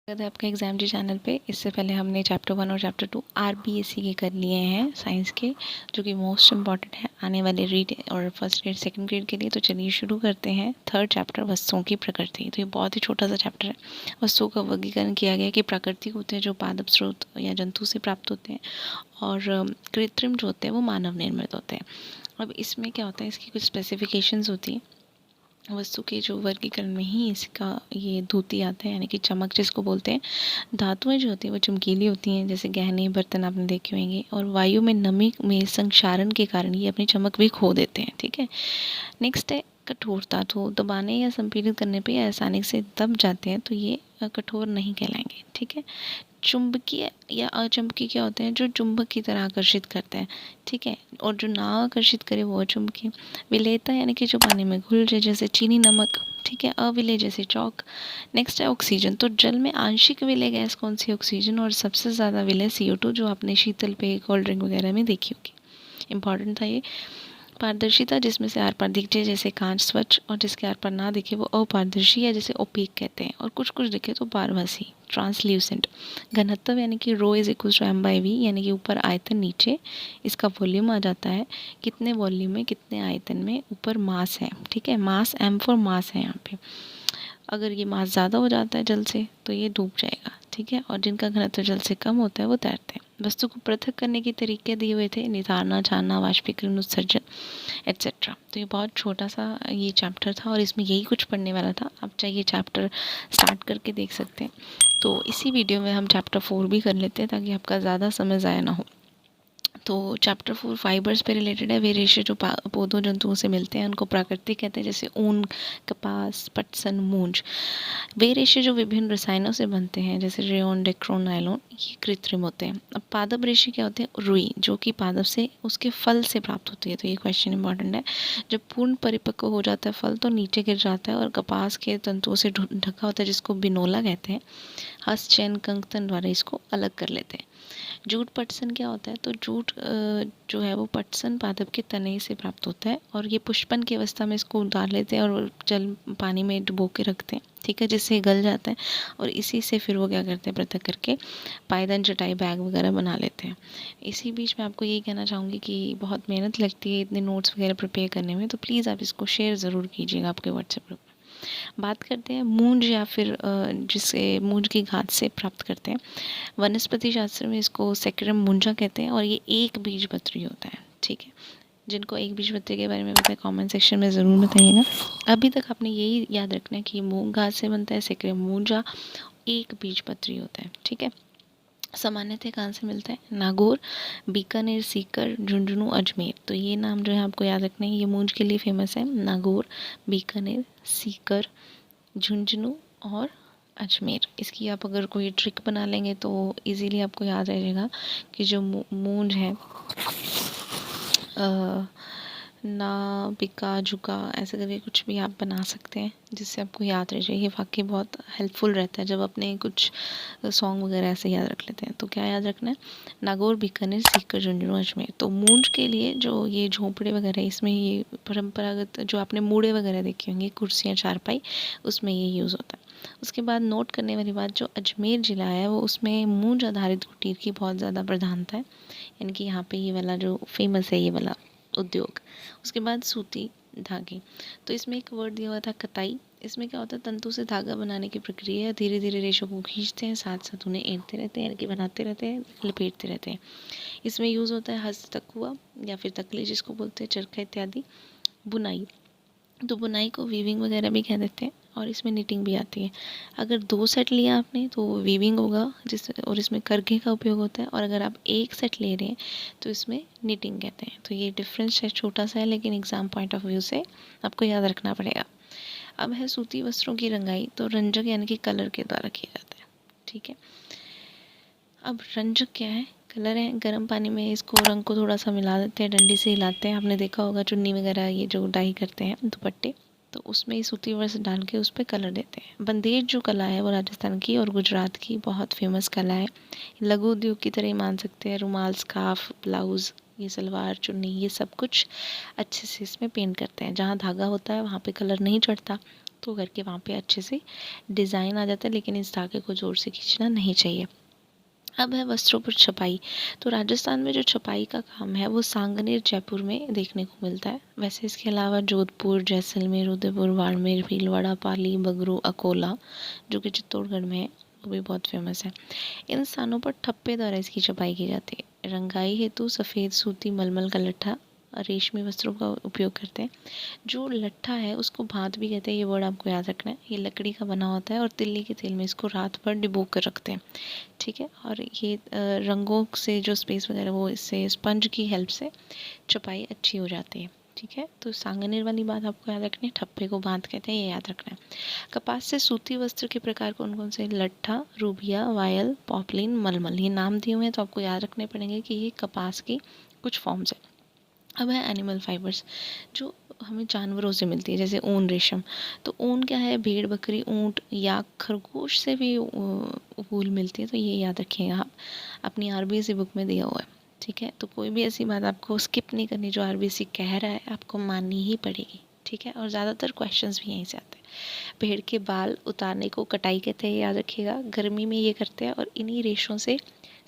स्वागत है आपके एग्जाम जी चैनल पे। इससे पहले हमने चैप्टर 1 और चैप्टर 2 आरबीएससी के कर लिए हैं साइंस के, जो कि मोस्ट इम्पॉर्टेंट है आने वाले रीड और फर्स्ट ग्रेड सेकंड ग्रेड के लिए। तो चलिए शुरू करते हैं। थर्ड चैप्टर वस्तुओं की प्रकृति। तो ये बहुत ही छोटा सा चैप्टर है। वस्तुओं का वर्गीकरण किया गया है कि प्राकृतिक होते हैं जो पादप स्रोत या जंतु से प्राप्त होते हैं, और कृत्रिम जो होते हैं वो मानव निर्मित होते हैं। अब इसमें क्या होता है, इसकी कुछ स्पेसिफिकेशंस होती हैं। वस्तु के जो वर्गीकरण में ही इसका ये धूती आता है, यानी कि चमक जिसको बोलते हैं। धातुएं जो होती हैं वो चमकीली होती हैं, जैसे गहने बर्तन आपने देखे होंगे, और वायु में नमी में संक्षारण के कारण ये अपनी चमक भी खो देते हैं। ठीक है। नेक्स्ट है कठोरता। तो दबाने या संपीड़ित करने पे या आसानी से दब जाते हैं तो ये कठोर नहीं कहलाएंगे। ठीक है। चुंबकीय या अचुंबकीय क्या होते हैं, जो चुंबक की तरह आकर्षित करते हैं। ठीक है। और जो ना आकर्षित करे वो अचुंबकीय। विलेयता यानी कि जो पानी में घुल जाए, जैसे चीनी नमक। ठीक है। अविलेय जैसे चौक। नेक्स्ट है ऑक्सीजन। तो जल में आंशिक विलेय गैस कौन सी, ऑक्सीजन, और सबसे ज़्यादा विलेय CO2, जो आपने शीतल पेय कोल्ड ड्रिंक वगैरह में देखी होगी। इंपॉर्टेंट था ये। पारदर्शिता, जिसमें से आर पार दिख जाए जैसे कांच स्वच्छ, और जिसके आर पार ना दिखे वो अपारदर्शी या जैसे ओपेक कहते हैं, और कुछ कुछ दिखे तो पारभासी ट्रांसल्यूसेंट। घनत्व यानी कि ρ = m/v, यानी कि ऊपर आयतन नीचे इसका वॉल्यूम आ जाता है। कितने वॉल्यूम में कितने आयतन में, ऊपर मास है। ठीक है। मास m फॉर मास है यहाँ पे। अगर ये मास ज़्यादा हो जाता है जल से तो ये डूब जाएगा। ठीक है। और जिनका घनत्व जल से कम होता है वो तैरते हैं। वस्तु को पृथक करने के तरीके दिए हुए थे, निधारना, छानना, वाष्पीकरण, उत्सर्जन एट्सेट्रा। तो ये बहुत छोटा सा ये चैप्टर था और इसमें यही कुछ पढ़ने वाला था। आप चाहिए चैप्टर स्टार्ट करके देख सकते हैं। तो इसी वीडियो में हम चैप्टर 4 भी कर लेते हैं ताकि आपका ज़्यादा समय ज़ाया ना हो। तो चैप्टर 4 फाइबर्स पे रिलेटेड है। वे रेशे जो पौधों जंतुओं से मिलते हैं उनको प्राकृतिक कहते हैं, जैसे ऊन, कपास, पटसन, मूंज। वे रेशे जो विभिन्न रसायनों से बनते हैं, जैसे रेयन, डेक्रोन, नायलॉन, ये कृत्रिम होते हैं। अब पादप रेशे क्या होते हैं, रुई, जो कि पादप से उसके फल से प्राप्त होती है। तो ये क्वेश्चन इंपॉर्टेंट है। जब पूर्ण परिपक्व हो जाता है फल तो नीचे गिर जाता है और कपास के तंतुओं से ढका होता है, जिसको बिनोला कहते हैं। हस्त, चैन, कंकतन द्वारा इसको अलग कर लेते हैं। जूट पटसन क्या होता है, तो जूट जो है वो पटसन पादप के तने से प्राप्त होता है, और ये पुष्पन की अवस्था में इसको उतार लेते हैं और जल पानी में डुबो के रखते हैं। ठीक है। जिससे गल जाता है, और इसी से फिर वो क्या करते हैं, पृथक करके पायदान, चटाई, बैग वगैरह बना लेते हैं। इसी बीच में आपको यही कहना चाहूँगी कि बहुत मेहनत लगती है इतने नोट्स वगैरह प्रिपेयर करने में, तो प्लीज़ आप इसको शेयर ज़रूर कीजिएगा आपके व्हाट्सएप ग्रुप में। बात करते हैं मूंज, या फिर जिसे मूंज की घात से प्राप्त करते हैं। वनस्पति शास्त्र में इसको सेक्रम मूंजा कहते हैं, और ये एक बीजपत्री होता है। ठीक है। जिनको एक बीजपत्री के बारे में पता है कमेंट सेक्शन में ज़रूर बताइएगा। अभी तक आपने यही याद रखना है कि मूंग घास से बनता है, सेक्रम मूंजा एक बीजपत्री होता है। ठीक है। सामान्यतः कहाँ से मिलता है, नागौर, बीकानेर, सीकर, झुंझुनू, अजमेर। तो ये नाम जो है आपको याद रखना है, ये मूंज के लिए फेमस है। नागौर, बीकानेर, सीकर, झुंझुनू और अजमेर। इसकी आप अगर कोई ट्रिक बना लेंगे तो इजीली आपको याद रह जाएगा कि जो मूंज है, ना, बिका, झुका, ऐसे करके कुछ भी आप बना सकते हैं जिससे आपको याद रह जाए। ये वाकई बहुत हेल्पफुल रहता है जब अपने कुछ सॉन्ग वगैरह ऐसे याद रख लेते हैं। तो क्या याद रखना है, नागौर, बीकानेर, सीकर, झुंझुनू, अजमेर। तो मूंज के लिए जो ये झोंपड़े वगैरह, इसमें ये परंपरागत जो आपने मूड़े वगैरह देखे होंगे, कुर्सियाँ, चारपाई, उसमें ये यूज़ होता है। उसके बाद नोट करने वाली बात, जो अजमेर ज़िला है वो उसमें मूंज आधारित कुटीर की बहुत ज़्यादा प्रधानता है, यानी कि यहाँ पे ये वाला जो फेमस है ये वाला उद्योग। उसके बाद सूती धागे। तो इसमें एक वर्ड दिया हुआ था कताई। इसमें क्या होता है, तंतु से धागा बनाने की प्रक्रिया है। धीरे धीरे रेशों को खींचते हैं, साथ साथ उन्हें ऐंठते रहते हैं, यानी कि बनाते रहते हैं, लपेटते रहते हैं। इसमें यूज़ होता है हस्तकुआ या फिर तकली जिसको बोलते हैं, चरखा इत्यादि। बुनाई, तो बुनाई को वीविंग वगैरह भी कह देते हैं, और इसमें निटिंग भी आती है। अगर 2 सेट लिया आपने तो वीविंग होगा, और इसमें करघे का उपयोग होता है, और अगर आप 1 सेट ले रहे हैं तो इसमें निटिंग कहते हैं। तो ये डिफरेंस है, छोटा सा है, लेकिन एग्जाम पॉइंट ऑफ व्यू से आपको याद रखना पड़ेगा। अब है सूती वस्त्रों की रंगाई। तो रंजक यानी कि कलर के द्वारा किया जाता है। ठीक है। अब रंजक क्या है, कलर है। गर्म पानी में इसको रंग को थोड़ा सा मिला देते हैं, डंडी से हिलाते हैं। आपने देखा होगा चुन्नी वगैरह ये जो डाई करते हैं दुपट्टे, तो उसमें ये सूती वस्त्र डाल के उस पर कलर देते हैं। बंदेज जो कला है वो राजस्थान की और गुजरात की बहुत फेमस कला है। लघु उद्योग की तरह ही मान सकते हैं। रुमाल, स्कार्फ, ब्लाउज, ये सलवार, चुन्नी, ये सब कुछ अच्छे से इसमें पेंट करते हैं। जहाँ धागा होता है वहाँ पे कलर नहीं चढ़ता, तो करके वहाँ पे अच्छे से डिज़ाइन आ जाता है, लेकिन इस धागे को ज़ोर से खींचना नहीं चाहिए। अब है वस्त्रों पर छपाई। तो राजस्थान में जो छपाई का काम है वो सांगनेर जयपुर में देखने को मिलता है। वैसे इसके अलावा जोधपुर, जैसलमेर, उदयपुर, बाड़मेर, भीलवाड़ा, पाली, बगरू, अकोला जो कि चित्तौड़गढ़ में है वो भी बहुत फेमस है। इन स्थानों पर ठप्पे द्वारा इसकी छपाई की जाती है। रंगाई हेतु सफ़ेद सूती मलमल का लट्ठा रेशमी वस्त्रों का उपयोग करते हैं। जो लट्ठा है उसको भात भी कहते हैं, ये वर्ड आपको याद रखना है। ये लकड़ी का बना होता है और तिल्ली के तेल में इसको रात भर डुबो कर रखते हैं, ठीक है। और ये रंगों से जो स्पेस वगैरह वो इससे स्पंज की हेल्प से छपाई अच्छी हो जाती है, ठीक है। तो सांगनेर वाली बात आपको याद रखनी है, ठप्पे को भात कहते हैं, ये याद रखना है। कपास से सूती वस्त्र के प्रकार कौन कौन से? लट्ठा, रूबिया, वायल, पॉपलिन, मलमल। ये नाम दिए हुए हैं तो आपको याद रखने पड़ेंगे कि ये कपास की कुछ फॉर्म्स है। अब है एनिमल फाइबर्स जो हमें जानवरों से मिलती है, जैसे ऊन, रेशम। तो ऊन क्या है? भेड़, बकरी, ऊँट या खरगोश से भी वूल मिलती है, तो ये याद रखिएगा आप, अपनी आरबीएससी बुक में दिया हुआ है, ठीक है। तो कोई भी ऐसी बात आपको स्किप नहीं करनी, जो आरबीएससी कह रहा है आपको माननी ही पड़ेगी, ठीक है। और ज़्यादातर क्वेश्चंस भी यहीं से आते हैं। भेड़ के बाल उतारने को कटाई कहते हैं, याद रखिएगा। गर्मी में ये करते हैं और इन्हीं रेशों से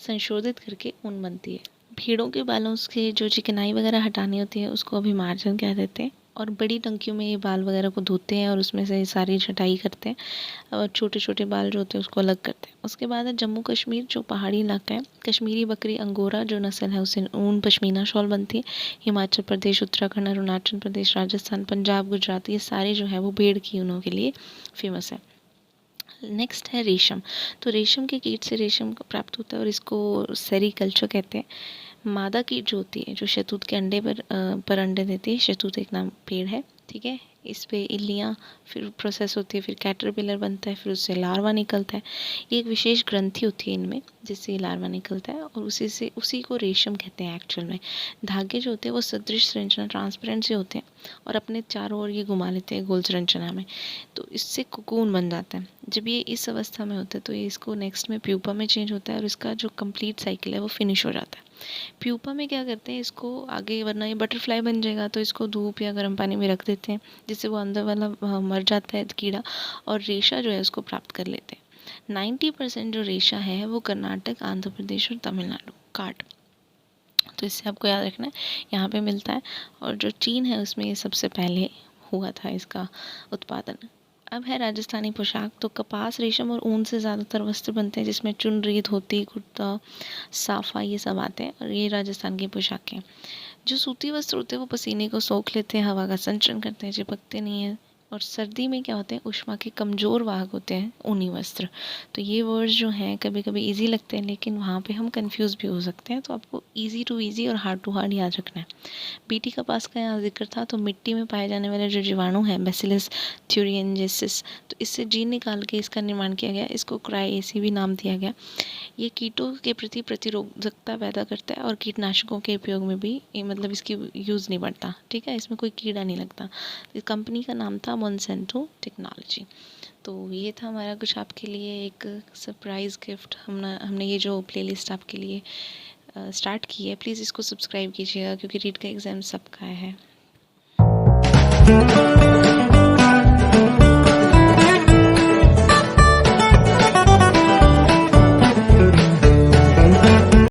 संशोधित करके ऊन बनती है। भेड़ों के बालों से जो चिकनाई वगैरह हटानी होती है उसको अभिमार्जन कह देते हैं। और बड़ी टंकियों में ये बाल वगैरह को धोते हैं और उसमें से सारी छटाई करते हैं और छोटे छोटे बाल जो होते हैं उसको अलग करते हैं। उसके बाद है जम्मू कश्मीर, जो पहाड़ी इलाका है। कश्मीरी बकरी अंगोरा जो नस्ल है उससे ऊन पश्मीना शॉल बनती है। हिमाचल प्रदेश, उत्तराखंड, अरुणाचल प्रदेश, राजस्थान, पंजाब, गुजरात, ये सारे जो है वो भेड़ की ऊनों के लिए फेमस है। नेक्स्ट है रेशम। तो रेशम के कीट से रेशम प्राप्त होता है और इसको सेरीकल्चर कहते हैं। मादा कीट जो होती है, जो शहतूत के अंडे पर अंडे देती है। शहतूत एक नाम पेड़ है, ठीक है। इस पे इल्लियाँ फिर प्रोसेस होती है, फिर कैटरपिलर बनता है, फिर उससे लार्वा निकलता है। ये एक विशेष ग्रंथि होती है इनमें जिससे ये लार्वा निकलता है और उसी को रेशम कहते हैं एक्चुअल में। धागे जो होते हैं वो सदृश संरचना, ट्रांसपेरेंट से होते हैं और अपने चारों ओर ये घुमा लेते हैं गोल संरचना में, तो इससे कोकून बन जाता है। जब ये इस अवस्था में होता है तो ये इसको नेक्स्ट में प्यूपा में चेंज होता है और इसका जो कंप्लीट साइकिल है वो फिनिश हो जाता है। प्यूपा में क्या करते हैं, इसको आगे, वरना ये बटरफ्लाई बन जाएगा, तो इसको धूप या गर्म पानी में रख देते हैं जिससे वो अंदर वाला मर जाता है कीड़ा और रेशा जो है उसको प्राप्त कर लेते हैं। 90% जो रेशा है वो कर्नाटक, आंध्र प्रदेश और तमिलनाडु काट, तो इससे आपको याद रखना है यहाँ पे मिलता है। और जो चीन है उसमें ये सबसे पहले हुआ था इसका उत्पादन। अब है राजस्थानी पोशाक। तो कपास, रेशम और ऊन से ज़्यादातर वस्त्र बनते हैं जिसमें चुनरी, धोती, कुर्ता, साफा ये सब आते हैं और ये राजस्थान की पोशाकें। जो सूती वस्त्र होते हैं वो पसीने को सोख लेते हैं, हवा का संचरण करते हैं, चिपकते नहीं हैं। और सर्दी में क्या होते हैं, ऊष्मा के कमज़ोर वाहक होते हैं ऊनी वस्त्र। तो ये वर्ड्स जो हैं कभी कभी इजी लगते हैं लेकिन वहाँ पे हम कंफ्यूज भी हो सकते हैं, तो आपको इजी टू इजी और हार्ड टू हार्ड याद रखना है। बीटी कपास का यहाँ जिक्र था, तो मिट्टी में पाए जाने वाले जो जीवाणु हैं बैसिलस थ्यूरियनजेसिस, तो इससे जीन निकाल के इसका निर्माण किया गया। इसको क्राइएसी भी नाम दिया गया। ये कीटों के प्रति प्रतिरोधकता पैदा करता है और कीटनाशकों के उपयोग में भी मतलब इसकी यूज़ नहीं बढ़ता, ठीक है। इसमें कोई कीड़ा नहीं लगता। इस कंपनी का नाम था मोनसेंटो टेक्नोलॉजी। तो ये था हमारा कुछ आपके लिए एक सरप्राइज़ गिफ्ट। हमने ये जो प्लेलिस्ट आपके लिए स्टार्ट की है, प्लीज़ इसको सब्सक्राइब कीजिएगा क्योंकि रीड का एग्ज़ाम सबका है।